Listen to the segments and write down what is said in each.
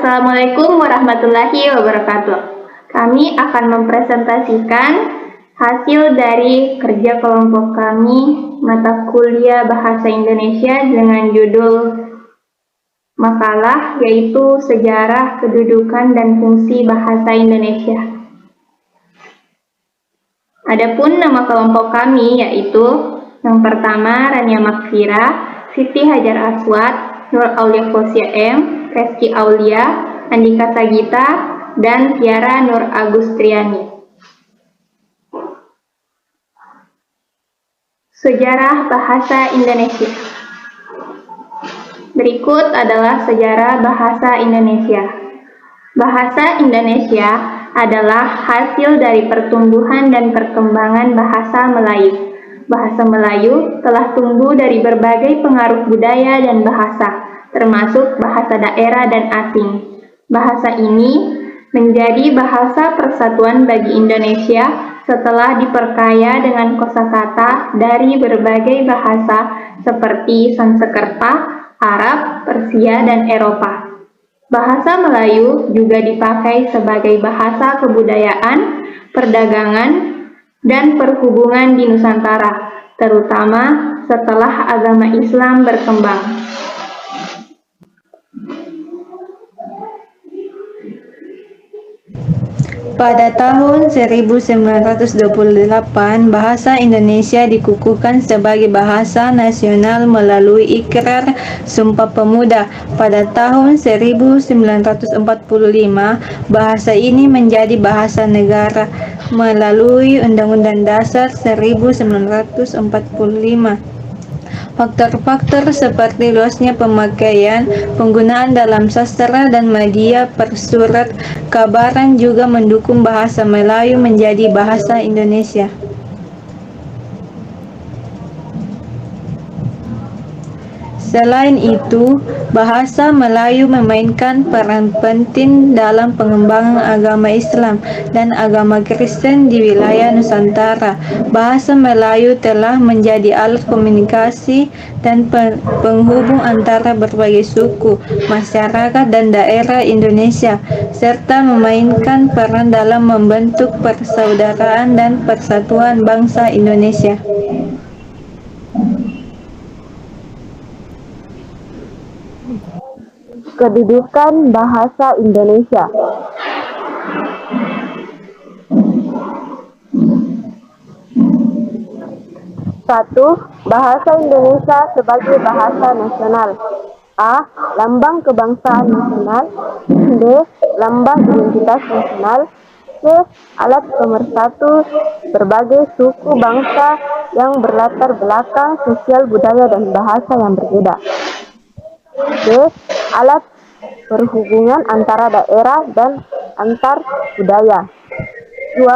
Assalamualaikum warahmatullahi wabarakatuh. Kami akan mempresentasikan hasil dari kerja kelompok kami mata kuliah Bahasa Indonesia dengan judul makalah yaitu Sejarah, Kedudukan, dan Fungsi Bahasa Indonesia. Adapun nama kelompok kami yaitu yang pertama Rania Makfira, Siti Hajar Aswad, Nur Aulia Fosia M, Reski Aulia, Andika Sagita, dan Tiara Nur Agustriani. Sejarah Bahasa Indonesia. Berikut adalah sejarah bahasa Indonesia. Bahasa Indonesia adalah hasil dari pertumbuhan dan perkembangan bahasa Melayu. Bahasa Melayu telah tumbuh dari berbagai pengaruh budaya dan bahasa, termasuk bahasa daerah dan asing. Bahasa ini menjadi bahasa persatuan bagi Indonesia setelah diperkaya dengan kosakata dari berbagai bahasa seperti Sanskerta, Arab, Persia, dan Eropa. Bahasa Melayu juga dipakai sebagai bahasa kebudayaan, perdagangan, dan perhubungan di Nusantara, terutama setelah agama Islam berkembang. Pada tahun 1928, bahasa Indonesia dikukuhkan sebagai bahasa nasional melalui Ikrar Sumpah Pemuda. Pada tahun 1945, bahasa ini menjadi bahasa negara melalui Undang-Undang Dasar 1945. Faktor-faktor seperti luasnya pemakaian, penggunaan dalam sastra dan media persurat kabaran juga mendukung bahasa Melayu menjadi bahasa Indonesia. Selain itu, bahasa Melayu memainkan peran penting dalam pengembangan agama Islam dan agama Kristen di wilayah Nusantara. Bahasa Melayu telah menjadi alat komunikasi dan penghubung antara berbagai suku, masyarakat, dan daerah Indonesia, serta memainkan peran dalam membentuk persaudaraan dan persatuan bangsa Indonesia. Kedudukan bahasa Indonesia. Satu, bahasa Indonesia sebagai bahasa nasional. A. Lambang kebangsaan nasional. B. Lambang identitas nasional. C. Alat pemersatu berbagai suku bangsa yang berlatar belakang sosial budaya dan bahasa yang berbeda. D. Alat perhubungan antara daerah dan antar budaya. 2.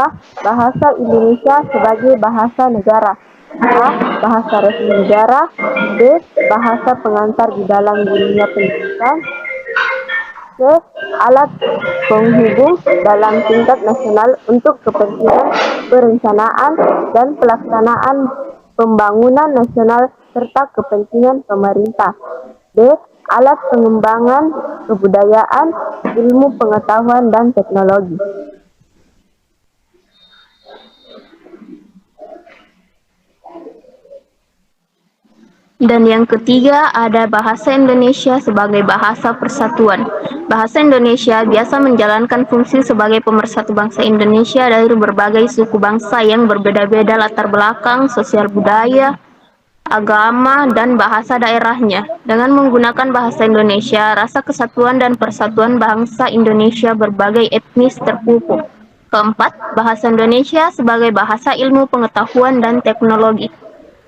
Bahasa Indonesia sebagai bahasa negara. A. Bahasa resmi negara. B. Bahasa pengantar di dalam dunia pendidikan. C. Alat penghubung dalam tingkat nasional untuk kepentingan perencanaan dan pelaksanaan pembangunan nasional serta kepentingan pemerintah. D. Alat pengembangan kebudayaan, ilmu pengetahuan, dan teknologi. Dan yang ketiga ada bahasa Indonesia sebagai bahasa persatuan. Bahasa Indonesia biasa menjalankan fungsi sebagai pemersatu bangsa Indonesia dari berbagai suku bangsa yang berbeda-beda latar belakang, sosial budaya, agama, dan bahasa daerahnya. Dengan menggunakan bahasa Indonesia, rasa kesatuan dan persatuan bangsa Indonesia berbagai etnis terpupuk. Keempat, bahasa Indonesia sebagai bahasa ilmu pengetahuan dan teknologi.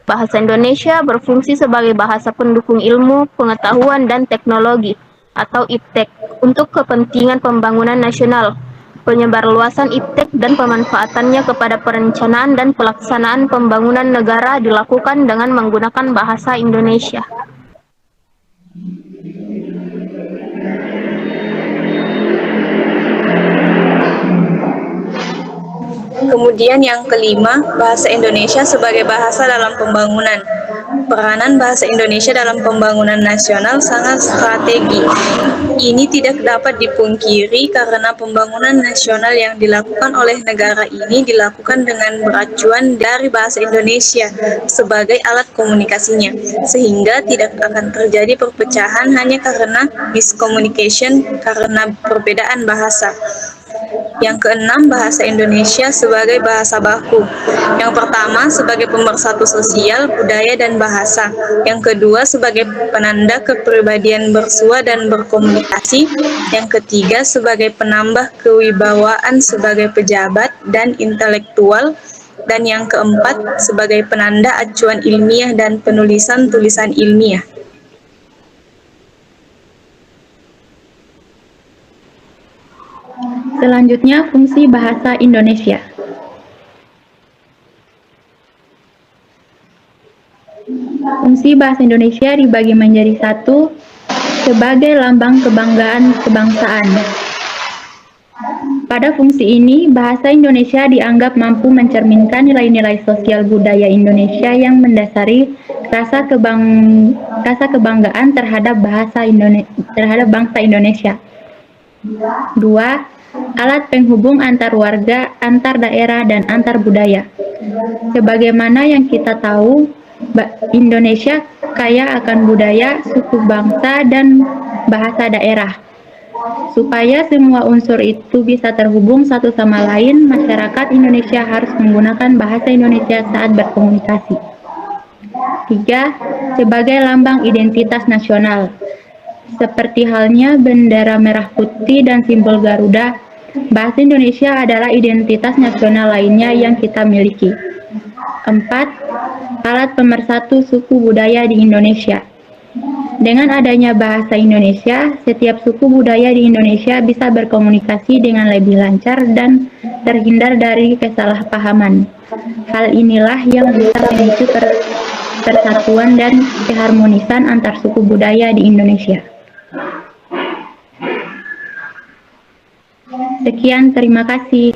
Bahasa Indonesia berfungsi sebagai bahasa pendukung ilmu, pengetahuan, dan teknologi atau IPTEK untuk kepentingan pembangunan nasional, penyebarluasan IPTEK dan pemanfaatannya kepada perencanaan dan pelaksanaan pembangunan negara dilakukan dengan menggunakan bahasa Indonesia. Kemudian yang kelima, bahasa Indonesia sebagai bahasa dalam pembangunan. peranan bahasa Indonesia dalam pembangunan nasional sangat strategi. Ini tidak dapat dipungkiri karena pembangunan nasional yang dilakukan oleh negara ini dilakukan dengan beracuan dari bahasa Indonesia sebagai alat komunikasinya, sehingga tidak akan terjadi perpecahan hanya karena miscommunication karena perbedaan bahasa. Yang keenam, bahasa Indonesia sebagai bahasa baku. Yang pertama, sebagai pemersatu sosial, budaya, dan bahasa. Yang kedua, sebagai penanda kepribadian bersua dan berkomunikasi. Yang ketiga, sebagai penambah kewibawaan sebagai pejabat dan intelektual. Dan yang keempat, sebagai penanda acuan ilmiah dan penulisan tulisan ilmiah. Selanjutnya, fungsi bahasa Indonesia. Fungsi bahasa Indonesia dibagi menjadi satu, sebagai lambang kebanggaan kebangsaan. Pada fungsi ini, bahasa Indonesia dianggap mampu mencerminkan nilai-nilai sosial budaya Indonesia yang mendasari rasa kebanggaan terhadap bangsa Indonesia. 2. Alat penghubung antar warga, antar daerah, dan antar budaya. Sebagaimana yang kita tahu, Indonesia kaya akan budaya, suku bangsa, dan bahasa daerah. Supaya semua unsur itu bisa terhubung satu sama lain, masyarakat Indonesia harus menggunakan bahasa Indonesia saat berkomunikasi. 3. Sebagai lambang identitas nasional. Seperti halnya bendera merah putih dan simbol Garuda, bahasa Indonesia adalah identitas nasional lainnya yang kita miliki. 4. Alat pemersatu suku budaya di Indonesia. Dengan adanya bahasa Indonesia, setiap suku budaya di Indonesia bisa berkomunikasi dengan lebih lancar dan terhindar dari kesalahpahaman. Hal inilah yang bisa memicu persatuan dan keharmonisan antar suku budaya di Indonesia. Sekian, terima kasih.